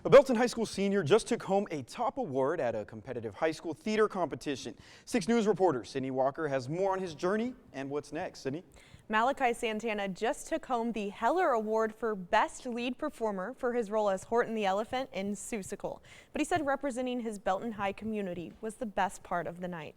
A Belton High School senior just took home a top award at a competitive high school theater competition. 6 News reporter Sydney Walker has more on his journey and what's next. Sydney? Malachi Santana just took home the Heller Award for Best Lead Performer for his role as Horton the Elephant in Seussical. But he said representing his Belton High community was the best part of the night.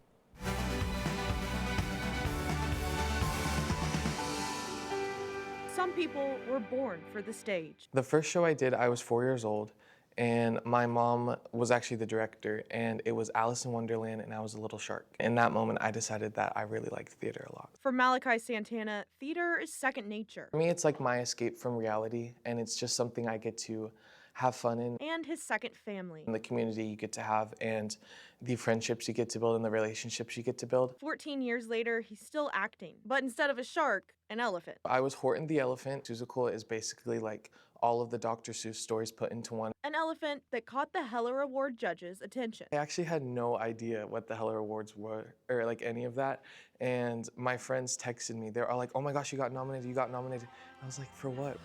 Some people were born for the stage. The first show I did, I was 4 years old, and my mom was actually the director, and it was Alice in Wonderland, and I was a little shark. In that moment, I decided that I really liked theater a lot. For Malachi Santana, theater is second nature. For me, it's like my escape from reality, and it's just something I get to have fun in. And his second family. And the community you get to have, and the friendships you get to build, and the relationships you get to build. 14 years later, he's still acting, but instead of a shark, an elephant. I was Horton the Elephant. Seussical is basically like all of the Dr. Seuss stories put into one. An elephant that caught the Heller Award judges' attention. I actually had no idea what the Heller Awards were, or like any of that. And my friends texted me. They're all like, oh my gosh, you got nominated, you got nominated. I was like, for what?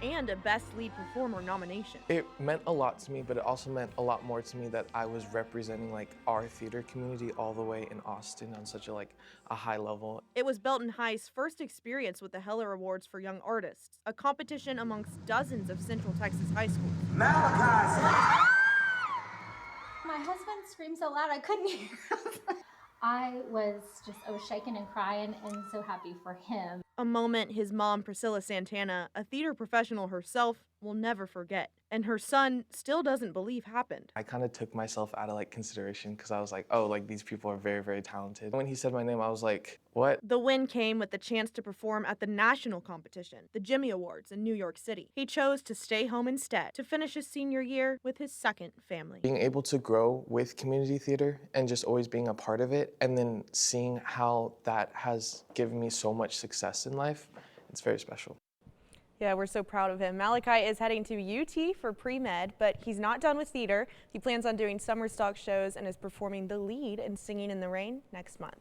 And a Best Lead Performer nomination. It meant a lot to me, but it also meant a lot more to me that I was representing like our theater community all the way in Austin on such a high level. It was Belton High's first experience with the Heller Awards for Young Artists, a competition amongst dozens of Central Texas high schools. Malachi! My husband screamed so loud I couldn't hear him. I was shaking and crying and so happy for him. A moment his mom, Priscilla Santana, a theater professional herself, will never forget. And her son still doesn't believe happened. I kind of took myself out of consideration because I was like, oh, these people are very, very talented. When he said my name, I was like, what? The win came with the chance to perform at the national competition, the Jimmy Awards in New York City. He chose to stay home instead to finish his senior year with his second family. Being able to grow with community theater and just always being a part of it, and then seeing how that has given me so much success in life, it's very special. Yeah, we're so proud of him. Malachi is heading to UT for pre-med, but he's not done with theater. He plans on doing summer stock shows and is performing the lead in Singing in the Rain next month.